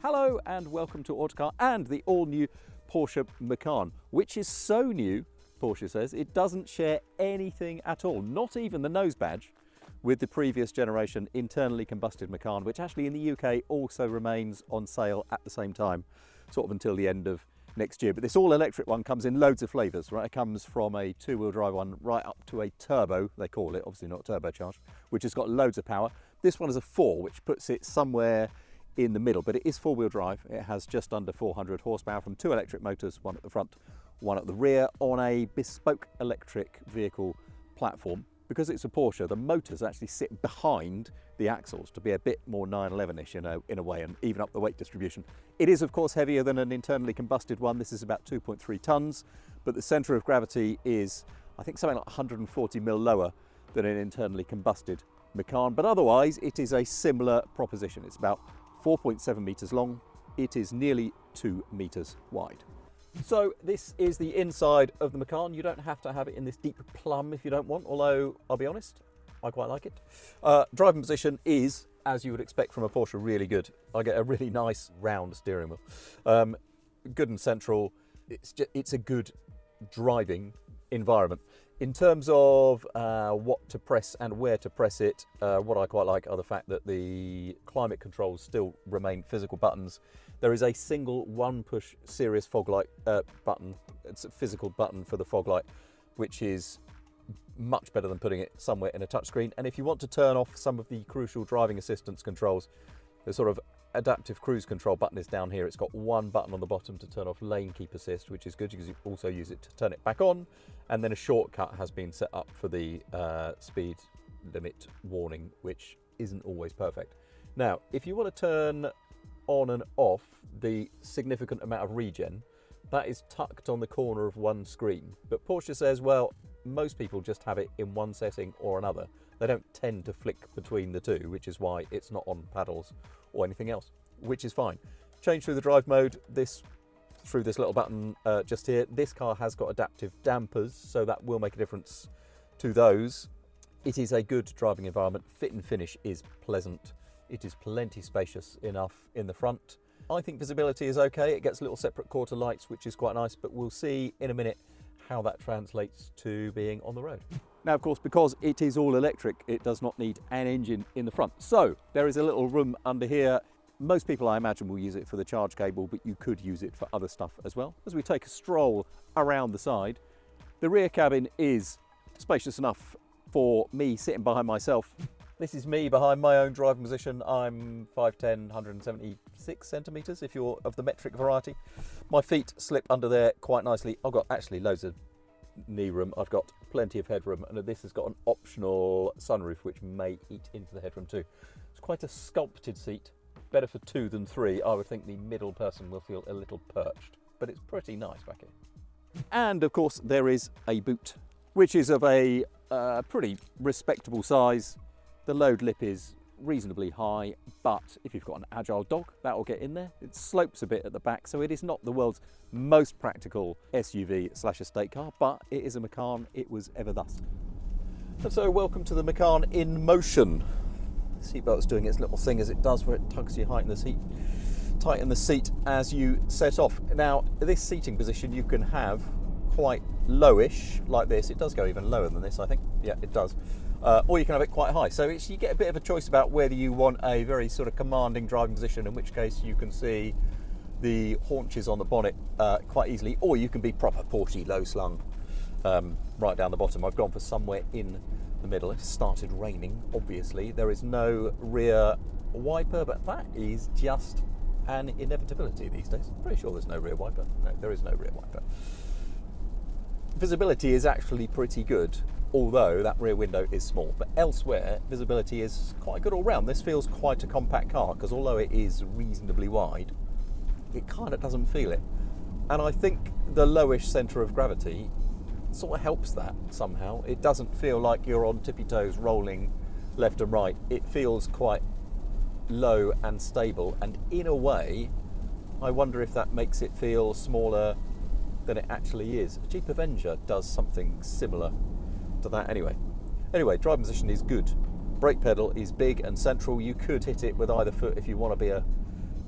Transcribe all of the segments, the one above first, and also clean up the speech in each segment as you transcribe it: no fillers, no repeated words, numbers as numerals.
Hello and welcome to Autocar and the all-new Porsche Macan, which is so new, Porsche says, it doesn't share anything at all, not even the nose badge, with the previous generation internally combusted Macan, which actually in the UK also remains on sale at the same time, sort of until the end of next year. But this all-electric one comes in loads of flavours, right? It comes from a two-wheel drive one right up to a turbo, they call it, obviously not turbocharged, which has got loads of power. This one is a 4, which puts it somewhere in the middle, but it is four-wheel drive. It has just under 400 horsepower from 2 electric motors, one at the front, one at the rear, on a bespoke electric vehicle platform. Because it's a Porsche, the motors actually sit behind the axles to be a bit more 911-ish in a way, and even up the weight distribution. It is of course heavier than an internally combusted one. This is about 2.3 tons, but the centre of gravity is, I think, something like 140 mil lower than an internally combusted Macan, but otherwise it is a similar proposition. It's about 4.7 metres long. It is nearly 2 metres wide. So this is the inside of the Macan. You don't have to have it in this deep plum if you don't want, although I'll be honest, I quite like it. Driving position is, as you would expect from a Porsche, really good. I get a really nice round steering wheel. Good and central. It's a good driving environment. In terms of what to press and where to press it, what I quite like are the fact that the climate controls still remain physical buttons. There is a single one-push Sirius fog light button. It's a physical button for the fog light, which is much better than putting it somewhere in a touchscreen. And if you want to turn off some of the crucial driving assistance controls, the sort of adaptive cruise control button is down here. It's got one button on the bottom to turn off lane keep assist, which is good because you also use it to turn it back on. And then a shortcut has been set up for the speed limit warning, which isn't always perfect. Now, if you want to turn on and off the significant amount of regen, that is tucked on the corner of one screen. But Porsche says, well, most people just have it in one setting or another. They don't tend to flick between the two, which is why it's not on paddles or anything else, which is fine. Change through the drive mode through this little button just here. This car has got adaptive dampers, so that will make a difference to those. It is a good driving environment. Fit and finish is pleasant. It is plenty spacious enough in the front. I think visibility is okay. It gets little separate quarter lights, which is quite nice, but we'll see in a minute how that translates to being on the road. Now, of course, because it is all electric, it does not need an engine in the front. So there is a little room under here. Most people, I imagine, will use it for the charge cable, but you could use it for other stuff as well. As we take a stroll around the side, the rear cabin is spacious enough for me sitting behind myself. This is me behind my own driving position. I'm 5'10", 176 centimetres if you're of the metric variety. My feet slip under there quite nicely. I've got actually loads of knee room. I've got plenty of headroom, and this has got an optional sunroof which may eat into the headroom too. It's quite a sculpted seat. Better for 2 than 3. I would think the middle person will feel a little perched, but it's pretty nice back here. And of course there is a boot, which is of a pretty respectable size. The load lip is reasonably high, but if you've got an agile dog, that will get in there. It slopes a bit at the back, so it is not the world's most practical SUV/estate car, but it is a Macan. It was ever thus. And so welcome to the Macan in motion. The seatbelt's doing its little thing as it does, where it tugs you tighten the seat as you set off. Now, this seating position you can have quite lowish, like this. It does go even lower than this, I think. Yeah, it does. Or you can have it quite high. So you get a bit of a choice about whether you want a very sort of commanding driving position, in which case you can see the haunches on the bonnet quite easily, or you can be proper Porsche low slung right down the bottom. I've gone for somewhere in the middle. It started raining, obviously. There is no rear wiper, but that is just an inevitability these days. I'm pretty sure there's no rear wiper. No, there is no rear wiper. Visibility is actually pretty good, although that rear window is small. But elsewhere, visibility is quite good all round. This feels quite a compact car, because although it is reasonably wide, it kind of doesn't feel it. And I think the lowish centre of gravity sort of helps that somehow. It doesn't feel like you're on tippy toes rolling left and right. It feels quite low and stable, and in a way, I wonder if that makes it feel smaller than it actually is. A Jeep Avenger does something similar to that anyway. Driving position is good. Brake pedal is big and central. You could hit it with either foot if you want to be a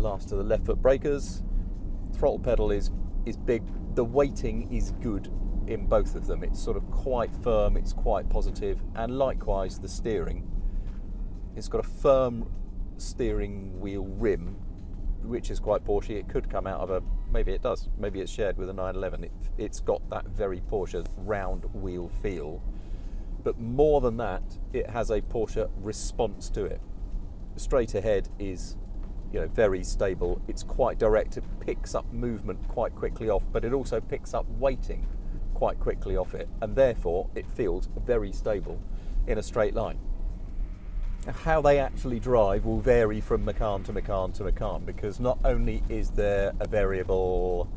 last to the left foot brakers. Throttle pedal is big. The weighting is good in both of them. It's sort of quite firm, it's quite positive, and likewise the steering. It's got a firm steering wheel rim, which is quite Porsche. It could come out of a, maybe it does, maybe it's shared with a 911. It's got that very Porsche round wheel feel, but more than that, it has a Porsche response to it. Straight ahead is, you know, very stable. It's quite direct. It picks up movement quite quickly off, but it also picks up weighting quite quickly off it, and therefore it feels very stable in a straight line. How they actually drive will vary from Macan to Macan to Macan, because not only is there a variable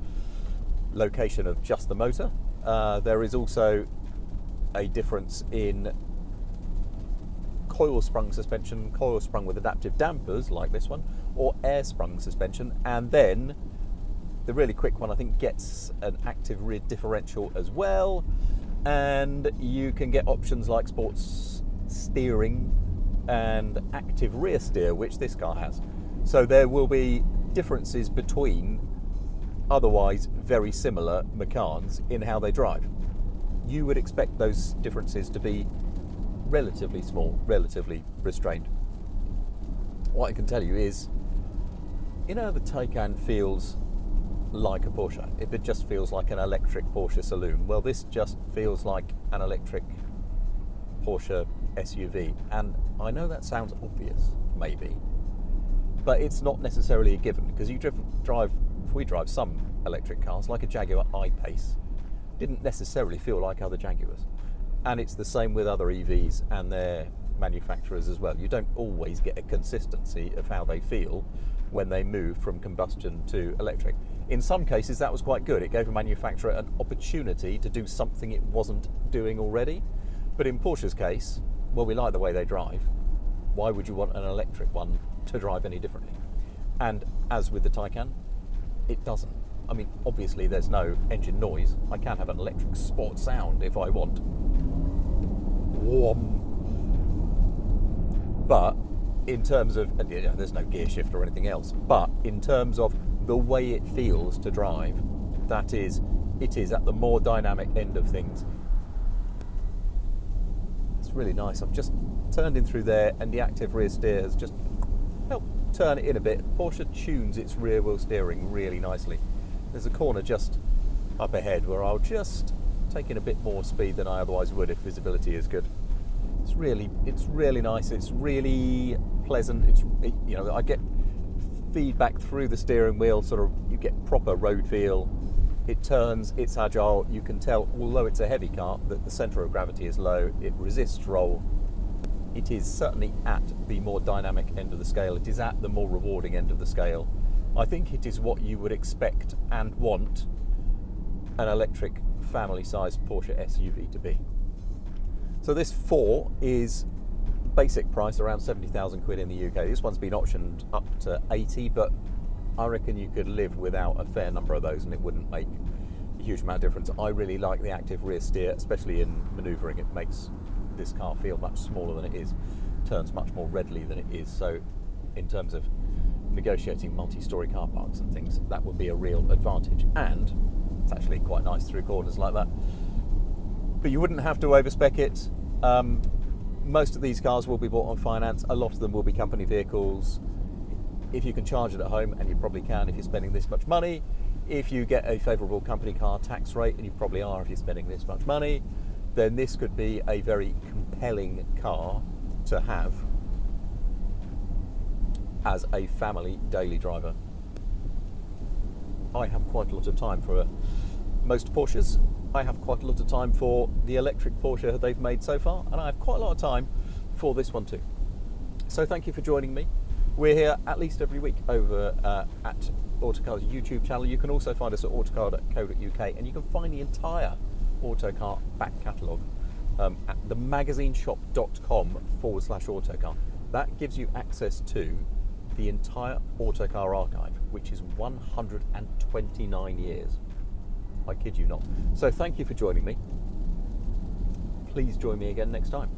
location of just the motor, there is also a difference in coil sprung suspension, coil sprung with adaptive dampers like this one, or air sprung suspension, and then the really quick one I think gets an active rear differential as well, and you can get options like sports steering and active rear steer, which this car has. So there will be differences between otherwise very similar Macans in how they drive. You would expect those differences to be relatively small, relatively restrained. What I can tell you is, you know, the Taycan feels like a Porsche. It just feels like an electric Porsche saloon. Well, this just feels like an electric Porsche SUV, and I know that sounds obvious, maybe, but it's not necessarily a given, because we drive some electric cars, like a Jaguar I-Pace, didn't necessarily feel like other Jaguars, and it's the same with other EVs and their manufacturers as well. You don't always get a consistency of how they feel when they move from combustion to electric. In some cases that was quite good. It gave a manufacturer an opportunity to do something it wasn't doing already. But in Porsche's case, well, we like the way they drive. Why would you want an electric one to drive any differently? And as with the Taycan, it doesn't. I mean, obviously there's no engine noise. I can have an electric sport sound if I want. But in terms of, and, you know, there's no gear shift or anything else, but in terms of the way it feels to drive, it is at the more dynamic end of things. It's really nice. I've just turned in through there, and the active rear steer has just helped turn it in a bit. Porsche tunes its rear wheel steering really nicely. There's a corner just up ahead where I'll just take in a bit more speed than I otherwise would if visibility is good. It's really nice. It's really pleasant. You know, I get feedback through the steering wheel, sort of, you get proper road feel. It turns, it's agile. You can tell, although it's a heavy car, that the centre of gravity is low. It resists roll. It is certainly at the more dynamic end of the scale. It is at the more rewarding end of the scale. I think it is what you would expect and want an electric family-sized Porsche SUV to be. So this 4 is basic price around 70,000 quid in the UK. This one's been optioned up to 80, but I reckon you could live without a fair number of those and it wouldn't make a huge amount of difference. I really like the active rear steer, especially in manoeuvring. It makes this car feel much smaller than it is, turns much more readily than it is. So in terms of negotiating multi-storey car parks and things, that would be a real advantage. And it's actually quite nice through corners like that. But you wouldn't have to overspec it. Most of these cars will be bought on finance. A lot of them will be company vehicles. If you can charge it at home, and you probably can if you're spending this much money, if you get a favourable company car tax rate, and you probably are if you're spending this much money, then this could be a very compelling car to have as a family daily driver. I have quite a lot of time for most Porsches. I have quite a lot of time for the electric Porsche they've made so far, and I have quite a lot of time for this one too. So thank you for joining me. We're here at least every week over at Autocar's YouTube channel. You can also find us at autocar.co.uk, and you can find the entire Autocar back catalogue at themagazineshop.com/Autocar. That gives you access to the entire Autocar archive, which is 129 years. I kid you not. So thank you for joining me. Please join me again next time.